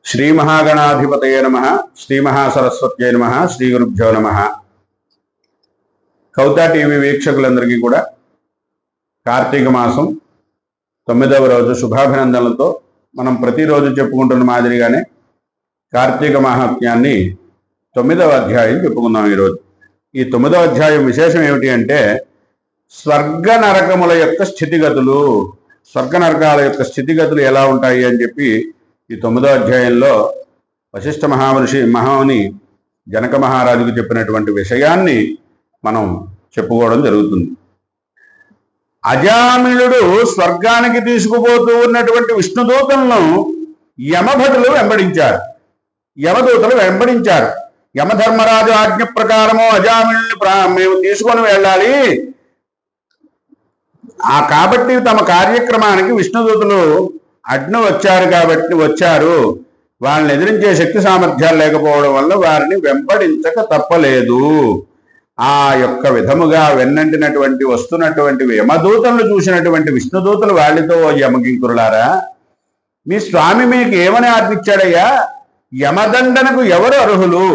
శ్రీ మహాగణాధిపతయే నమః, శ్రీ మహాసరస్వత్యై నమః, శ్రీ గురుభ్యో నమః. కౌతా టీవీ వీక్షకులందరికీ కూడా కార్తీక మాసం 9వ రోజు శుభాభినందనలతో మనం ప్రతిరోజు చెప్పుకుంటున్న మాదిరిగానే కార్తీక మహాత్మ్యాన్ని 9వ అధ్యాయం చెప్పుకుందాం. ఈరోజు ఈ 9వ అధ్యాయం విశేషం ఏమిటి అంటే స్వర్గ నరకముల యొక్క స్థితిగతులు, స్వర్గ నరకాల యొక్క స్థితిగతులు ఎలా ఉంటాయి అని చెప్పి ఈ 9వ అధ్యాయంలో వశిష్ఠ మహాముని జనక మహారాజుకు చెప్పినటువంటి విషయాన్ని మనం చెప్పుకోవడం జరుగుతుంది. అజామిళుడు స్వర్గానికి తీసుకుపోతూ ఉన్నటువంటి విష్ణుదూతలను యమభటులు వెంబడించారు. యమధర్మరాజు ఆజ్ఞ ప్రకారము అజామిళుని మేము తీసుకొని వెళ్ళాలి. కాబట్టి తమ కార్యక్రమానికి విష్ణుదూతలు అడ్డు వచ్చారు. వాళ్ళని ఎదిరించే శక్తి సామర్థ్యాలు లేకపోవడం వల్ల వారిని వెంబడించక తప్పలేదు. ఆ యొక్క విధముగా వెన్నంటినటువంటి వస్తున్నటువంటి యమదూతలను చూసినటువంటి విష్ణుదూతలు వాళ్ళతో, యమకింకురులారా, మీ స్వామి మీకు ఏమని ఆజ్ఞించాడయ్యా? యమదండనకు ఎవరు అర్హులు?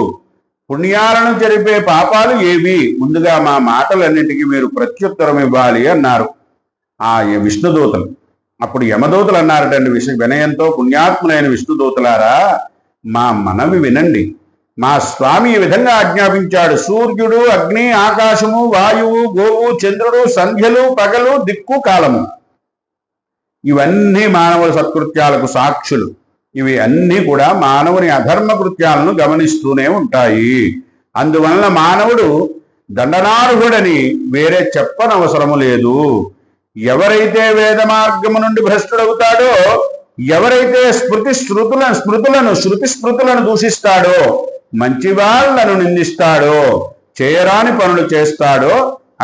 పుణ్యాలను జరిపే పాపాలు ఏవి? ముందుగా మా మాటలన్నిటికీ మీరు ప్రత్యుత్తరం ఇవ్వాలి అన్నారు ఆ విష్ణుదూతలు. అప్పుడు యమదూతలు అన్నారటండి, వినయంతో, పుణ్యాత్ములైన విష్ణుదూతలారా, మా మనవి వినండి. మా స్వామి ఈ విధంగా ఆజ్ఞాపించాడు. సూర్యుడు, అగ్ని, ఆకాశము, వాయువు, గోవు, చంద్రుడు, సంధ్యలు, పగలు, దిక్కు, కాలము, ఇవన్నీ మానవుల సత్కృత్యాలకు సాక్షులు. ఇవి అన్నీ కూడా మానవుని అధర్మ కృత్యాలను గమనిస్తూనే ఉంటాయి. అందువలన మానవుడు దండనార్హుడని వేరే చెప్పనవసరము లేదు. ఎవరైతే వేద మార్గము నుండి భ్రష్టుడవుతాడో, ఎవరైతే శృతి స్మృతులను దూషిస్తాడో, మంచి వాళ్ళను నిందిస్తాడో, చేయరాని పనులు చేస్తాడో,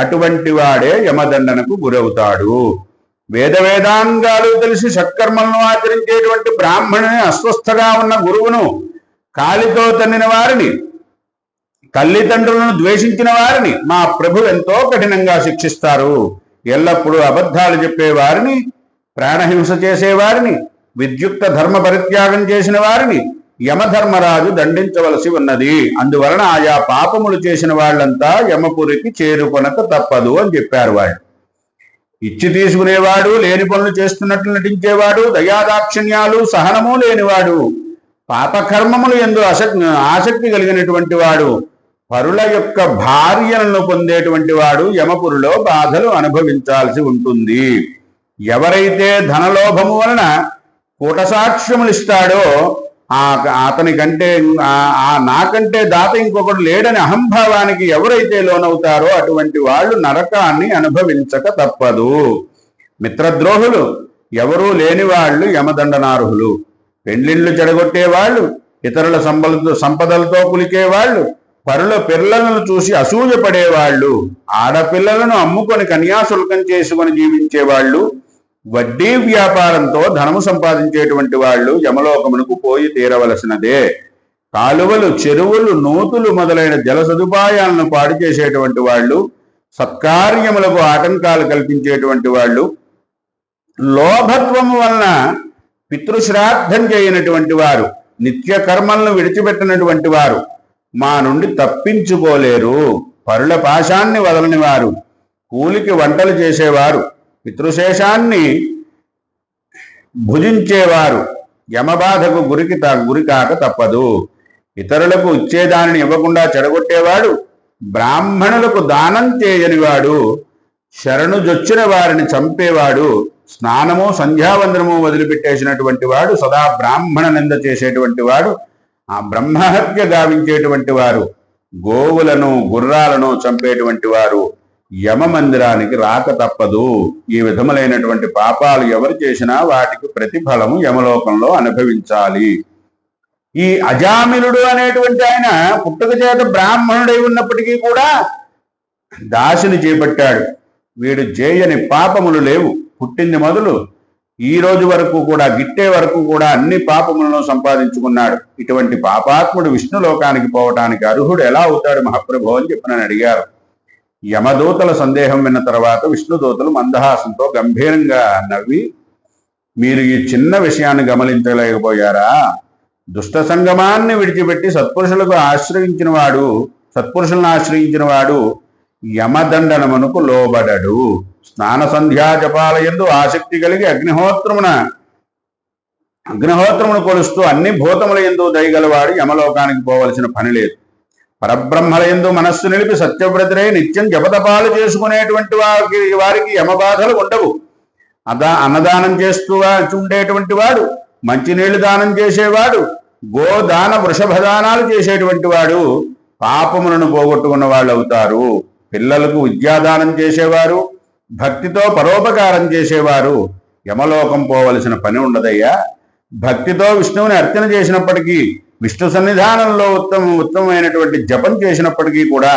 అటువంటి వాడే యమదండనకు గురవుతాడు. వేదాంగాలు తెలిసి సత్కర్మలను ఆచరించేటువంటి బ్రాహ్మణుని, అస్వస్థగా ఉన్న గురువును, కాలితో తన్నిన వారిని, తల్లిదండ్రులను ద్వేషించిన వారిని మా ప్రభు ఎంతో కఠినంగా శిక్షిస్తారు. ఎల్లప్పుడూ అబద్ధాలు చెప్పేవారిని, ప్రాణహింస చేసేవారిని, విద్యుక్త ధర్మ పరిత్యాగం చేసిన వారిని యమధర్మరాజు దండించవలసి ఉన్నది. అందువలన ఆయా పాపములు చేసిన వాళ్ళంతా యమపురికి చేరుకొనక తప్పదు అని చెప్పారు. వాళ్ళు ఇచ్చి తీసుకునేవాడు, లేని పనులు చేస్తున్నట్లు నటించేవాడు, దయాదాక్షిణ్యాలు సహనము లేనివాడు, పాపకర్మములు యందు ఆసక్తి కలిగినటువంటి వాడు, పరుల యొక్క భార్యలను పొందేటువంటి వాడు యమపురిలో బాధలు అనుభవించాల్సి ఉంటుంది. ఎవరైతే ధనలోభము వలన కూటసాక్ష్యములు ఇస్తాడో, అతనికంటే నాకంటే దాత ఇంకొకడు లేడని అహంభావానికి ఎవరైతే లోనవుతారో అటువంటి వాళ్ళు నరకాన్ని అనుభవించక తప్పదు. మిత్రద్రోహులు, ఎవరూ లేని వాళ్ళు యమదండనార్హులు. పెళ్లిళ్లు చెడగొట్టేవాళ్ళు, ఇతరుల సంపదలతో కులికేవాళ్ళు, పరుల పిల్లలను చూసి అసూయ పడేవాళ్ళు, ఆడపిల్లలను అమ్ముకొని కన్యాశుల్కం చేసుకొని జీవించేవాళ్ళు, వడ్డీ వ్యాపారంతో ధనము సంపాదించేటువంటి వాళ్ళు యమలోకమునకు పోయి తీరవలసినదే. కాలువలు, చెరువులు, నూతులు మొదలైన జల సదుపాయాలను పాడు చేసేటువంటి వాళ్ళు, సత్కార్యములకు ఆటంకాలు కల్పించేటువంటి వాళ్ళు, లోభత్వము వలన పితృశ్రాద్ధం చేయనటువంటి వారు, నిత్య కర్మలను విడిచిపెట్టినటువంటి వారు మా నుండి తప్పించుకోలేరు. పరుల పాశాన్ని వదలని వారు, కూలికి వంటలు చేసేవారు, పితృశేషాన్ని భుజించేవారు యమబాధకు గురికాక తప్పదు. ఇతరులకు ఇచ్చేదానిని ఇవ్వకుండా చెడగొట్టేవాడు, బ్రాహ్మణులకు దానం చేయనివాడు, శరణుజొచ్చిన వారిని చంపేవాడు, స్నానము సంధ్యావందనము వదిలిపెట్టేసినటువంటి వాడు, సదా బ్రాహ్మణ నింద చేసేటువంటి వాడు, ఆ బ్రహ్మహత్య గావించేటువంటి వారు, గోవులను గుర్రాలను చంపేటువంటి వారు యమ మందిరానికి రాక తప్పదు. ఈ విధములైనటువంటి పాపాలు ఎవరు చేసినా వాటికి ప్రతిఫలము యమలోకంలో అనుభవించాలి. ఈ అజామిలుడు అనేటువంటి ఆయన పుట్టుక చేత బ్రాహ్మణుడై ఉన్నప్పటికీ కూడా దాసిని చేపట్టాడు. వీడు చేయని పాపములు లేవు. పుట్టింది మొదలు ఈ రోజు వరకు కూడా, గిట్టే వరకు కూడా అన్ని పాపములను సంపాదించుకున్నాడు. ఇటువంటి పాపాత్ముడు విష్ణులోకానికి పోవటానికి అర్హుడు ఎలా అవుతాడు మహాప్రభు అని చెప్పి నన్ను అడిగారు. యమదూతల సందేహం విన్న తర్వాత విష్ణుదూతలు మందహాసంతో గంభీరంగా నవ్వి, మీరు ఈ చిన్న విషయాన్ని గమనించలేకపోయారా? దుష్ట సంగమాన్ని విడిచిపెట్టి సత్పురుషులను ఆశ్రయించిన వాడు యమదండనమునకు లోబడడు. స్నాన సంధ్యా జపాలయందు ఆసక్తి కలిగి అగ్నిహోత్రమును కొలుస్తూ అన్ని భూతముల యందు దయగలవాడు యమలోకానికి పోవలసిన పని లేదు. పరబ్రహ్మల యందు మనస్సు నిలిపి సత్యవ్రతులై నిత్యం జపతపాలు చేసుకునేటువంటి వారికి యమబాధలు ఉండవు. అన్నదానం చేస్తూ ఉండేటువంటి వాడు, మంచినీళ్లు దానం చేసేవాడు, గోదాన వృషభదానాలు చేసేటువంటి వాడు పాపములను పోగొట్టుకున్న వాళ్ళు అవుతారు. పిల్లలకు విద్యాదానం చేసేవారు, భక్తితో పరోపకారం చేసేవారు యమలోకం పోవలసిన పని ఉండదయ్యా. భక్తితో విష్ణువుని అర్చన చేసినప్పటికీ, విష్ణు సన్నిధానంలో ఉత్తమమైనటువంటి జపం చేసినప్పటికీ కూడా,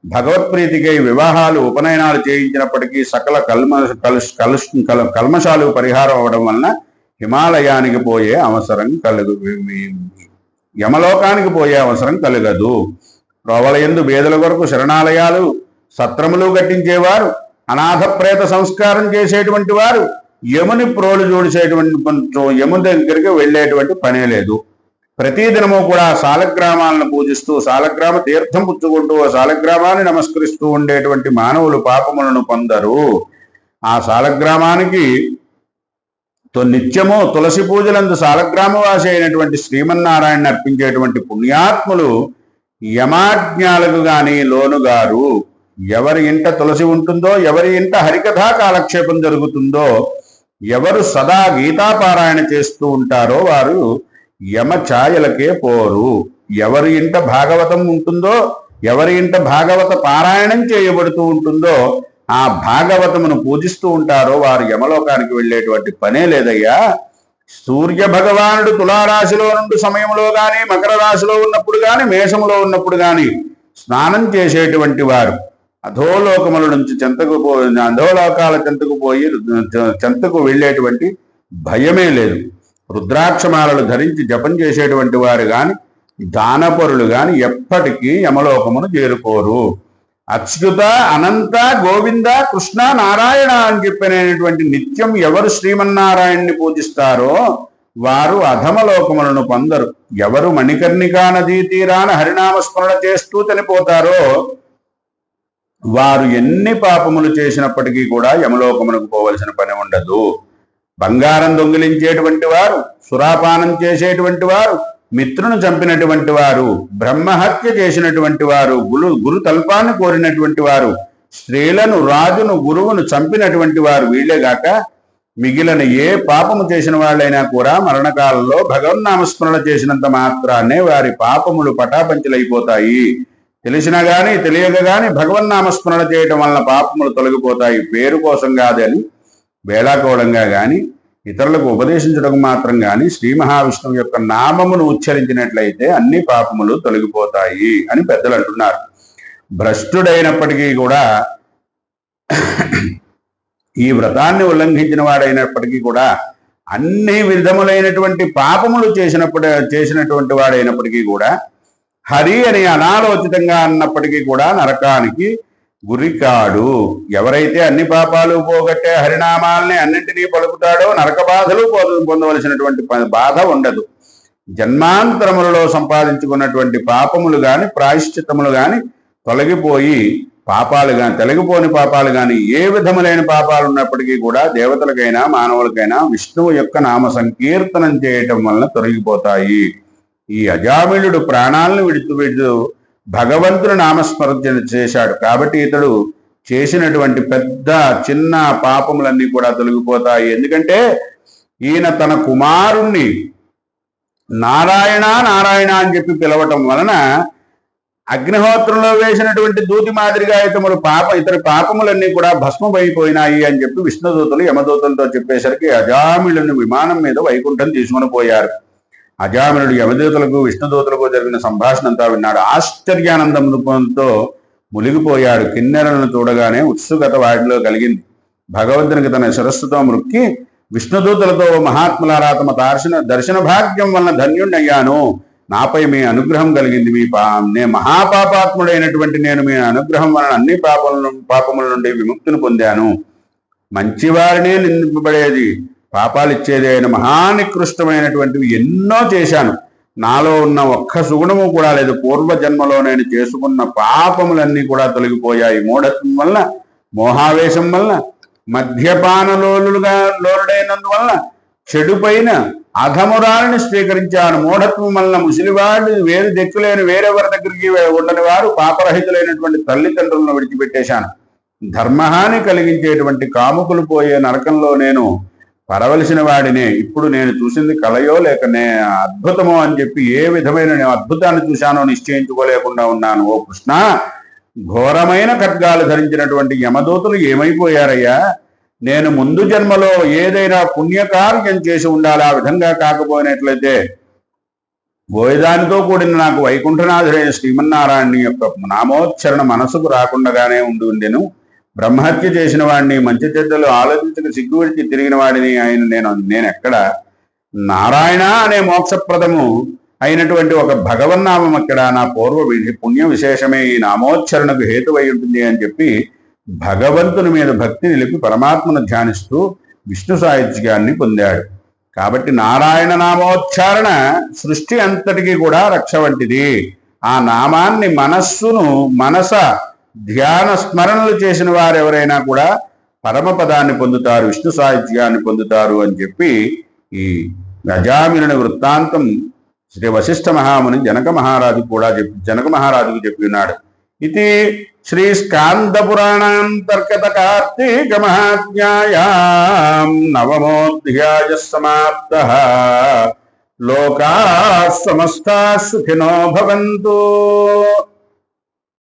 భగవత్ప్రీతికై వివాహాలు ఉపనయనాలు చేయించినప్పటికీ సకల కల్మషాలు పరిహారం అవడం వలన హిమాలయానికి పోయే అవసరం యమలోకానికి పోయే అవసరం కలగదు. ప్రోవలయందు బేదల కొరకు శరణాలయాలు, సత్రములు కట్టించేవారు, అనాథ ప్రేత సంస్కారం చేసేటువంటి వారు యముని ప్రోలు యముని దగ్గరికి వెళ్ళేటువంటి పనే లేదు. ప్రతిదినము కూడా సాలగ్రామాలను పూజిస్తూ, సాలగ్రామ తీర్థం పుచ్చుకుంటూ, సాలగ్రామాన్ని నమస్కరిస్తూ ఉండేటువంటి మానవులు పాపములను పొందరు. ఆ సాలగ్రామానికి నిత్యము తులసి పూజలందు సాలగ్రామవాసి అయినటువంటి శ్రీమన్నారాయణ అర్పించేటువంటి పుణ్యాత్ములు యమాజ్ఞాలకు గాని లోనుగారు. ఎవరి ఇంట తులసి ఉంటుందో, ఎవరి ఇంట హరికథా కాలక్షేపం జరుగుతుందో, ఎవరు సదా గీతాపారాయణ చేస్తూ ఉంటారో వారు యమ ఛాయలకే పోరు. ఎవరి ఇంట భాగవతం ఉంటుందో, ఎవరి ఇంట భాగవత పారాయణం చేయబడుతూ ఉంటుందో, ఆ భాగవతమును పూజిస్తూ ఉంటారో వారు యమలోకానికి వెళ్ళేటువంటి పనే లేదయ్యా. సూర్య భగవానుడు తులారాశిలో నుండి సమయంలో గాని, మకర రాశిలో ఉన్నప్పుడు గాని, మేషములో ఉన్నప్పుడు గాని స్నానం చేసేటువంటి వారు అధోలోకముల నుంచి అధోలోకాల చెంతకు వెళ్ళేటువంటి భయమే లేదు. రుద్రాక్షమాలలు ధరించి జపం చేసేటువంటి వారు గాని, దానపరులు గాని ఎప్పటికీ యమలోకమును చేరుకోరు. అచ్యుత, అనంత, గోవింద, కృష్ణ, నారాయణ అని చెప్పినటువంటి నిత్యం ఎవరు శ్రీమన్నారాయణ్ణి పూజిస్తారో వారు అధమలోకములను పొందరు. ఎవరు మణికర్ణికా నదీ తీరాన హరినామస్మరణ చేస్తూ చనిపోతారో వారు ఎన్ని పాపములు చేసినప్పటికీ కూడా యమలోకమునకు పోవలసిన పని ఉండదు. బంగారం దొంగిలించేటువంటి వారు, సురాపానం చేసేటువంటి వారు, మిత్రును చంపినటువంటి వారు, బ్రహ్మహత్య చేసినటువంటి వారు, గురు తల్పాన్ని కోరినటువంటి వారు, స్త్రీలను, రాజును, గురువును చంపినటువంటి వారు వీళ్ళేగాక మిగిలిన ఏ పాపము చేసిన వాళ్ళైనా కూడా మరణకాలంలో భగవన్నామస్మరణ చేసినంత మాత్రాన్నే వారి పాపములు పటాపంచలైపోతాయి. తెలిసినా గాని తెలియక గాని భగవన్నామస్మరణ చేయటం వలన పాపములు తొలగిపోతాయి. పేరు కోసం కాదని వేళాకోళంగా గాని ఇతరులకు ఉపదేశించడం మాత్రం గాని శ్రీ మహావిష్ణువు యొక్క నామమును ఉచ్చరించినట్లయితే అన్ని పాపములు తొలగిపోతాయి అని పెద్దలు అంటున్నారు. భ్రష్టుడైనప్పటికీ కూడా ఈ వ్రతాన్ని వాడైనప్పటికీ కూడా అన్ని విధములైనటువంటి పాపములు చేసినటువంటి వాడైనప్పటికీ కూడా హరి అని అనాలోచితంగా అన్నప్పటికీ కూడా నరకానికి గురికాడు. ఎవరైతే అన్ని పాపాలు పోగొట్టే హరినామాల్ని అన్నింటినీ పలుకుతాడో నరక బాధలు పొందవలసినటువంటి బాధ ఉండదు. జన్మాంతరములలో సంపాదించుకున్నటువంటి పాపములు గాని, ప్రాయశ్చిత్తములు గాని తొలగిపోయి తొలగిపోని పాపాలు గాని ఏ విధములైన పాపాలు ఉన్నప్పటికీ కూడా దేవతలకైనా మానవులకైనా విష్ణువు యొక్క నామ సంకీర్తనం చేయటం వలన తొలగిపోతాయి. ఈ అజామిళుడు ప్రాణాలను విడుతూ భగవంతుని నామస్మరణ చేశాడు కాబట్టి ఇతడు చేసినటువంటి పెద్ద చిన్న పాపములన్నీ కూడా తొలగిపోతాయి. ఎందుకంటే ఈయన తన కుమారుణ్ణి నారాయణ నారాయణ అని చెప్పి పిలవటం వలన అగ్నిహోత్రంలో వేసినటువంటి దూతి మాదిరిగా ఇతని పాపములన్నీ కూడా భస్మమైపోయినాయి అని చెప్పి విష్ణుదూతలు యమదూతలతో చెప్పేసరికి అజామిళుని విమానం మీద వైకుంఠం తీసుకుని పోయారు. అజామినుడు యమదూతలకు విష్ణుదూతలకు జరిగిన సంభాషణ అంతా విన్నాడు. ఆశ్చర్యానందంతో మునిగిపోయాడు. కిన్నెరలను చూడగానే ఉత్సుకత వాడిలో కలిగింది. భగవంతునికి తన శిరస్సుతో మృక్కి విష్ణుదూతలతో మహాత్ములారా తమ దర్శన భాగ్యం వలన ధన్యుణ్ణయ్యాను. నాపై మీ అనుగ్రహం కలిగింది. మహాపాపాత్ముడైనటువంటి నేను మీ అనుగ్రహం వలన అన్ని పాపముల నుండి విముక్తిని పొందాను. మంచివారినే నిందింపబడేది పాపాలు ఇచ్చేది అయిన మహానికృష్టమైనటువంటివి ఎన్నో చేశాను. నాలో ఉన్న ఒక్క సుగుణము కూడా లేదు. పూర్వజన్మలో నేను చేసుకున్న పాపములన్నీ కూడా తొలగిపోయాయి. మూఢత్వం వల్ల, మోహావేశం వల్ల, లోరుడైనందువల్ల, చెడుపైన అధమురాలని స్వీకరించాను. మూఢత్వం వలన ముసలివాడు, వేరు దిక్కులేని వేరెవరి దగ్గరికి ఉండని వారు, పాపరహితులైనటువంటి తల్లిదండ్రులను విడిచిపెట్టేశాను. ధర్మహాని కలిగించేటువంటి కాముకులు పోయే నరకంలో నేను పడవలసిన వాడినే. ఇప్పుడు నేను చూసింది కలయో లేక అద్భుతమో అని చెప్పి ఏ విధమైన నేను అద్భుతాన్ని చూశానో నిశ్చయించుకోలేకుండా ఉన్నాను. ఓ కృష్ణ, ఘోరమైన ఖడ్గాలు ధరించినటువంటి యమదూతలు ఏమైపోయారయ్యా? నేను ముందు జన్మలో ఏదైనా పుణ్యకార్యం చేసి ఉండాలి. ఆ విధంగా కాకపోయినట్లయితే బోయదానితో కూడిన నాకు వైకుంఠనాథుడైన శ్రీమన్నారాయణ యొక్క నామోచ్చరణ మనసుకు రాకుండానే ఉండెను. బ్రహ్మహత్య చేసిన వాడిని, మంచి చెడ్డలు ఆలోచించక సిగ్గు విడిచి తిరిగిన వాడిని నేను ఎక్కడ? నారాయణ అనే మోక్షప్రదము అయినటువంటి ఒక భగవన్నామం అక్కడ. నా పూర్వ పుణ్య విశేషమే ఈ నామోచ్చరణకు హేతువై ఉంటుంది అని చెప్పి భగవంతుని మీద భక్తి నిలిపి పరమాత్మను ధ్యానిస్తూ విష్ణు సాయుధ్యాన్ని పొందాడు. కాబట్టి నారాయణ నామోచ్చారణ సృష్టి అంతటికీ కూడా రక్ష వంటిది. ఆ నామాన్ని మనస ధ్యాన స్మరణలు చేసిన వారు ఎవరైనా కూడా పరమపదాన్ని పొందుతారు, విష్ణు సాహిత్యాన్ని పొందుతారు అని చెప్పి ఈ గజామిలుని వృత్తాంతం శ్రీ వశిష్ఠ మహాముని జనక మహారాజుకు చెప్పి ఉన్నాడు. ఇది శ్రీ స్కాంద పురాణాంతర్గత కార్తీక మహాత్మ్యాయాం నవమోధ్యాయ సమాప్తః. లోకాః సమస్తాః సుఖినో భవంతు.